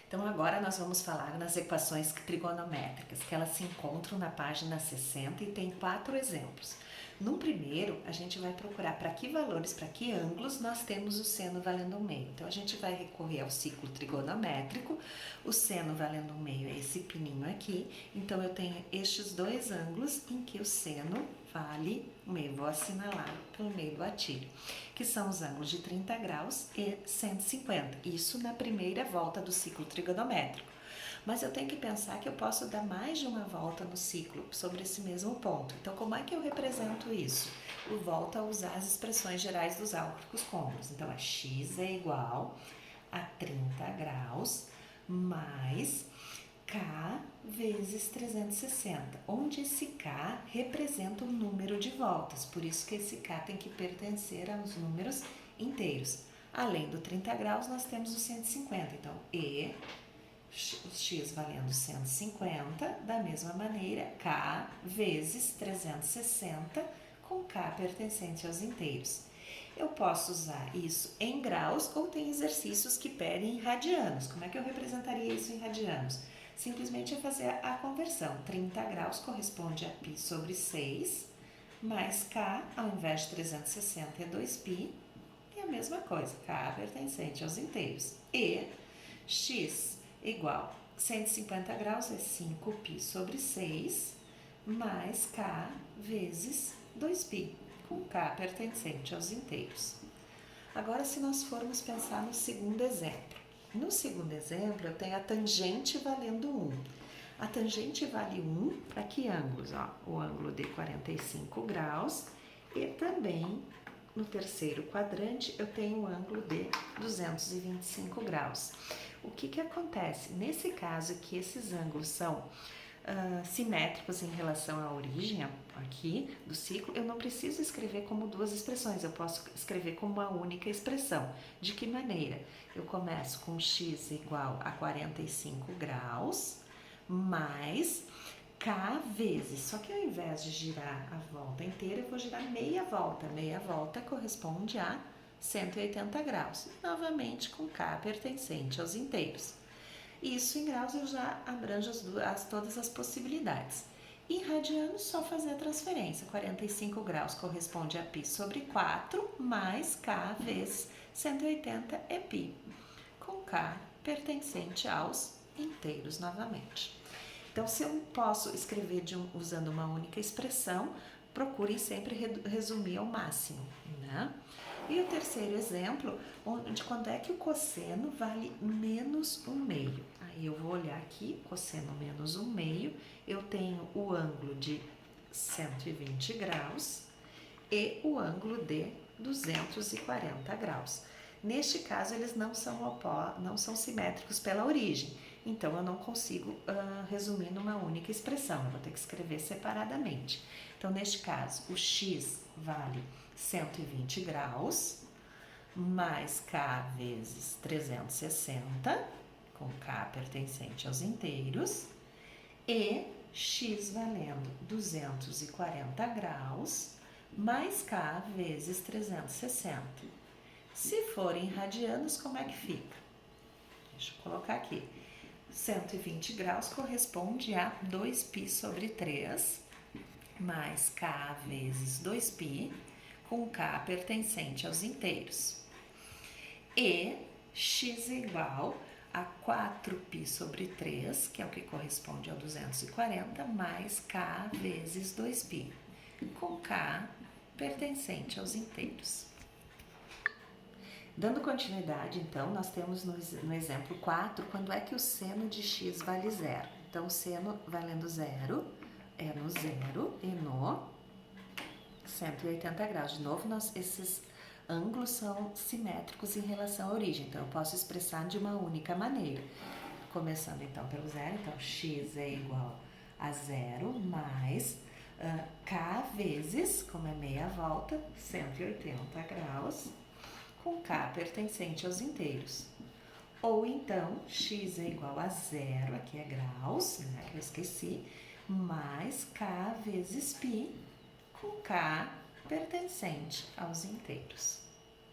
Então agora nós vamos falar nas equações trigonométricas, que elas se encontram na página 60 e tem 4 exemplos. No primeiro, a gente vai procurar para que valores, para que ângulos nós temos o seno valendo 1/2. Então a gente vai recorrer ao ciclo trigonométrico, o seno valendo 1/2 é esse pininho aqui, então eu tenho estes dois ângulos em que o seno vale 1/2, vou assinalar pelo meio do atilho, que são os ângulos de 30 graus e 150, isso na primeira volta do ciclo trigonométrico. Mas eu tenho que pensar que eu posso dar mais de uma volta no ciclo sobre esse mesmo ponto. Então, como é que eu represento isso? Eu volto a usar as expressões gerais dos álgebros côncavos. Então, a x é igual a 30 graus mais K vezes 360, onde esse K representa o número de voltas, por isso que esse K tem que pertencer aos números inteiros. Além do 30 graus, nós temos o 150, então E, o x valendo 150, da mesma maneira, K vezes 360, com K pertencente aos inteiros. Eu posso usar isso em graus ou tem exercícios que pedem em radianos. Como é que eu representaria isso em radianos? Simplesmente é fazer a conversão. 30 graus corresponde a π sobre 6, mais K, ao invés de 360 é 2π, e a mesma coisa, K pertencente aos inteiros. E x igual 150 graus é 5π sobre 6, mais K vezes 2π, com K pertencente aos inteiros. Agora, se nós formos pensar no segundo exemplo. No segundo exemplo, eu tenho a tangente valendo 1. A tangente vale 1 para que ângulos? O ângulo de 45 graus e também no terceiro quadrante eu tenho o ângulo de 225 graus. O que acontece? Nesse caso que esses ângulos são simétricos em relação à origem aqui do ciclo, eu não preciso escrever como duas expressões, eu posso escrever como uma única expressão. De que maneira? Eu começo com x igual a 45 graus, mais K vezes, só que ao invés de girar a volta inteira, eu vou girar meia volta. Meia volta corresponde a 180 graus, novamente com K pertencente aos inteiros. Isso em graus eu já abranjo todas as possibilidades. Em radianos, só fazer a transferência. 45 graus corresponde a π sobre 4, mais K vezes 180 é π, com K pertencente aos inteiros novamente. Então, se eu posso escrever usando uma única expressão, procurem sempre resumir ao máximo, né? E o terceiro exemplo, de quando é que o cosseno vale menos 1/2. Aí eu vou olhar aqui, cosseno menos 1/2, eu tenho o ângulo de 120 graus e o ângulo de 240 graus. Neste caso, eles não são simétricos pela origem, então eu não consigo resumir numa única expressão, eu vou ter que escrever separadamente. Então, neste caso, o x vale 120 graus, mais K vezes 360, com K pertencente aos inteiros, e x valendo 240 graus, mais K vezes 360. Se for em radianos, como é que fica? Deixa eu colocar aqui. 120 graus corresponde a 2π sobre 3, mais K vezes 2π, com K pertencente aos inteiros. E x igual a 4π sobre 3, que é o que corresponde ao 240, mais K vezes 2π, com K pertencente aos inteiros. Dando continuidade, então, nós temos no exemplo 4, quando é que o seno de x vale 0. Então, o seno valendo 0 é no 0 e no 180 graus. De novo, esses ângulos são simétricos em relação à origem, então eu posso expressar de uma única maneira. Começando então pelo 0, então x é igual a 0 mais K vezes, como é meia volta, 180 graus, com K pertencente aos inteiros. Ou então, x é igual a 0, aqui é graus, né, que eu esqueci, mais K vezes π, com K pertencente aos inteiros.